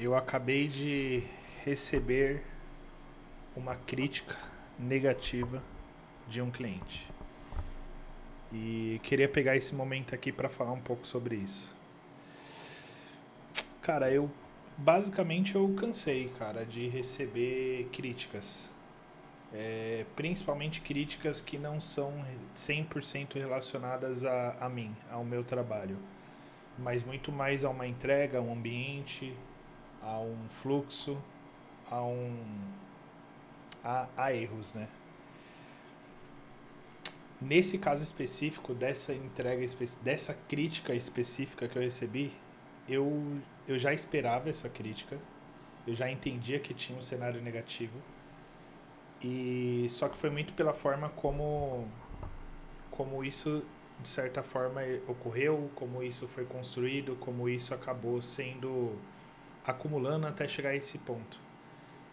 Eu acabei de receber uma crítica negativa de um cliente. E queria pegar esse momento aqui para falar um pouco sobre isso. Cara, basicamente eu cansei, cara, de receber críticas. Principalmente críticas que não são 100% relacionadas a mim, ao meu trabalho. Mas muito mais a uma entrega, a um ambiente, a um fluxo, a um a erros, né? Nesse caso específico, dessa entrega, dessa crítica específica que eu recebi, eu já esperava essa crítica, eu já entendia que tinha um cenário negativo, e só que foi muito pela forma como isso, de certa forma, ocorreu, como isso foi construído, como isso acabou sendo acumulando até chegar a esse ponto.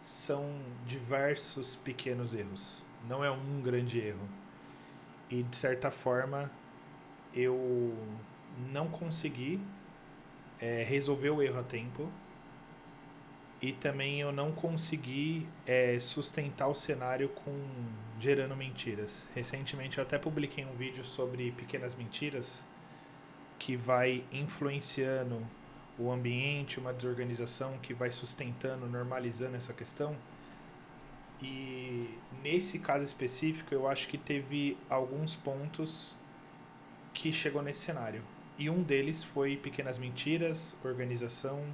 São diversos pequenos erros, não é um grande erro. E de certa forma eu não consegui resolver o erro a tempo, e também eu não consegui sustentar o cenário gerando mentiras. Recentemente eu até publiquei um vídeo sobre pequenas mentiras que vai influenciando o ambiente, uma desorganização que vai sustentando, normalizando essa questão. E nesse caso específico eu acho que teve alguns pontos que chegou nesse cenário. E um deles foi pequenas mentiras, organização,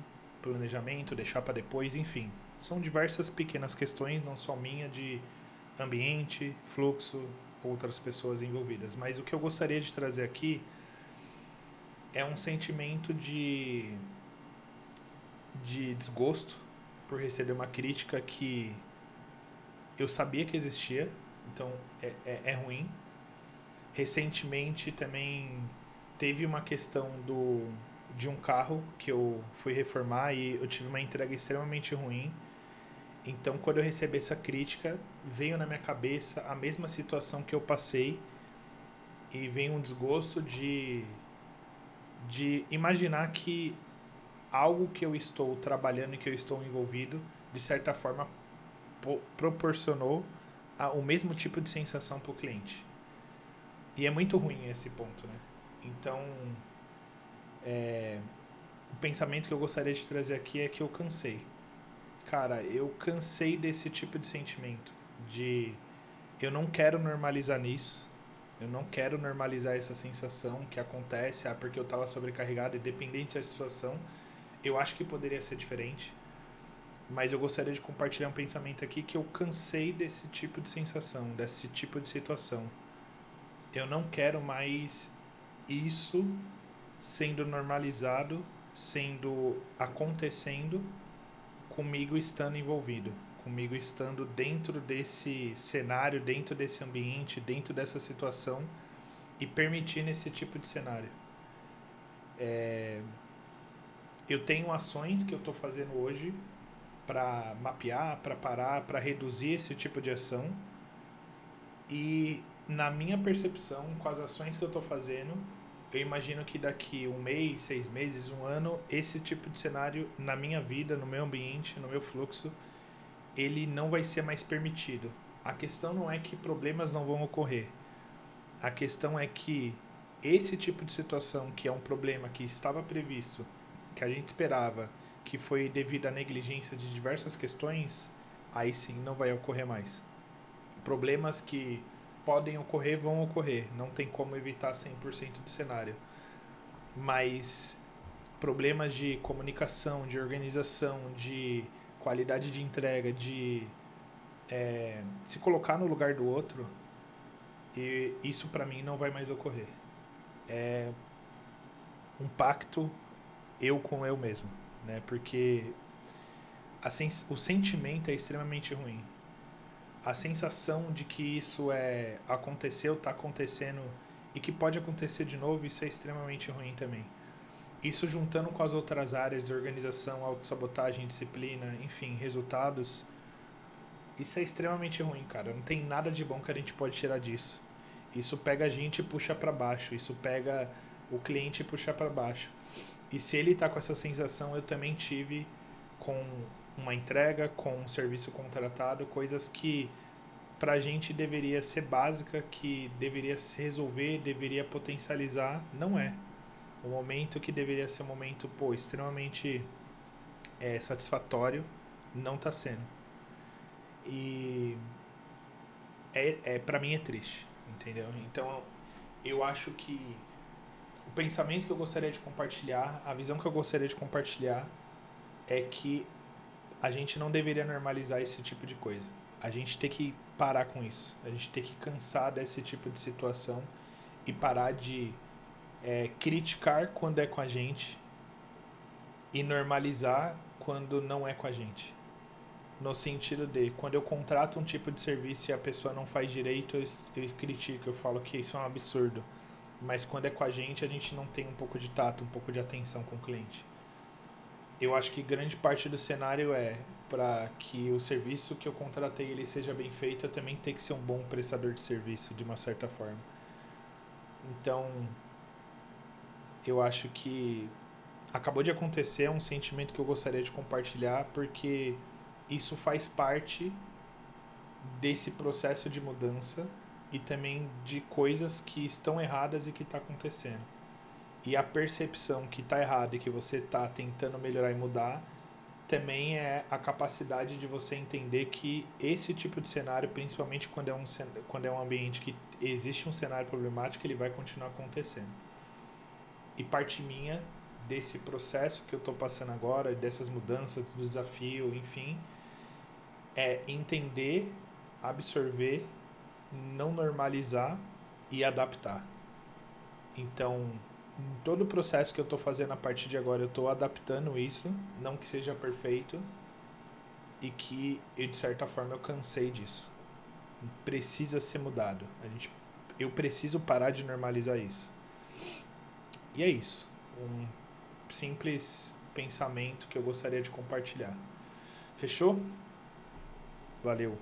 planejamento, deixar para depois, enfim. São diversas pequenas questões, não só minha, de ambiente, fluxo, outras pessoas envolvidas. Mas o que eu gostaria de trazer aqui é um sentimento de desgosto por receber uma crítica que eu sabia que existia, então é ruim. Recentemente também teve uma questão de um carro que eu fui reformar e eu tive uma entrega extremamente ruim. Então, quando eu recebi essa crítica, veio na minha cabeça a mesma situação que eu passei, e veio um desgosto de imaginar que algo que eu estou trabalhando e que eu estou envolvido, de certa forma, proporcionou o mesmo tipo de sensação para o cliente. E é muito ruim esse ponto, né? Então, o pensamento que eu gostaria de trazer aqui é que eu cansei. Cara, eu cansei desse tipo de sentimento. Eu não quero normalizar nisso. Eu não quero normalizar essa sensação que acontece, porque eu estava sobrecarregado, independente da situação. Eu acho que poderia ser diferente. Mas eu gostaria de compartilhar um pensamento aqui que eu cansei desse tipo de sensação, desse tipo de situação. Eu não quero mais isso sendo normalizado, acontecendo, comigo estando envolvido, comigo estando dentro desse cenário, dentro desse ambiente, dentro dessa situação, e permitindo esse tipo de cenário. Eu tenho ações que eu estou fazendo hoje para mapear, para parar, para reduzir esse tipo de ação, e na minha percepção, com as ações que eu estou fazendo, eu imagino que daqui um mês, 6 meses, um ano, esse tipo de cenário na minha vida, no meu ambiente, no meu fluxo, ele não vai ser mais permitido. A questão não é que problemas não vão ocorrer. A questão é que esse tipo de situação, que é um problema que estava previsto, que a gente esperava, que foi devido à negligência de diversas questões, aí sim não vai ocorrer mais. Problemas que podem ocorrer, vão ocorrer. Não tem como evitar 100% do cenário. Mas problemas de comunicação, de organização, de qualidade de entrega, de se colocar no lugar do outro, e isso para mim não vai mais ocorrer. É um pacto eu com eu mesmo, né? Porque o sentimento é extremamente ruim. A sensação de que isso aconteceu, está acontecendo e que pode acontecer de novo, isso é extremamente ruim também. Isso juntando com as outras áreas de organização, autossabotagem, disciplina, enfim, resultados, isso é extremamente ruim, cara. Não tem nada de bom que a gente pode tirar disso. Isso pega a gente e puxa para baixo. Isso pega o cliente e puxa para baixo. E se ele tá com essa sensação, eu também tive com uma entrega, com um serviço contratado, coisas que pra gente deveria ser básica, que deveria se resolver, deveria potencializar, não é. O momento que deveria ser um momento, extremamente satisfatório, não tá sendo. E pra mim é triste, entendeu? Então, eu acho que o pensamento que eu gostaria de compartilhar, a visão que eu gostaria de compartilhar é que a gente não deveria normalizar esse tipo de coisa. A gente tem que parar com isso. A gente tem que cansar desse tipo de situação e parar de criticar quando é com a gente e normalizar quando não é com a gente. No sentido de, quando eu contrato um tipo de serviço e a pessoa não faz direito, eu critico, eu falo que isso é um absurdo. Mas quando é com a gente não tem um pouco de tato, um pouco de atenção com o cliente. Eu acho que grande parte do cenário para que o serviço que eu contratei ele seja bem feito, eu também tenho que ser um bom prestador de serviço, de uma certa forma. Então, eu acho que acabou de acontecer, é um sentimento que eu gostaria de compartilhar, porque isso faz parte desse processo de mudança e também de coisas que estão erradas e que está acontecendo. E a percepção que está errada e que você está tentando melhorar e mudar também é a capacidade de você entender que esse tipo de cenário, principalmente quando é um ambiente que existe um cenário problemático, ele vai continuar acontecendo. E parte minha desse processo que eu estou passando agora, dessas mudanças, do desafio, enfim, é entender, absorver, não normalizar e adaptar. Então, em todo o processo que eu estou fazendo a partir de agora, eu estou adaptando isso, não que seja perfeito, e que eu, de certa forma, eu cansei disso. Precisa ser mudado. Eu preciso parar de normalizar isso. E é isso. Um simples pensamento que eu gostaria de compartilhar. Fechou? Valeu.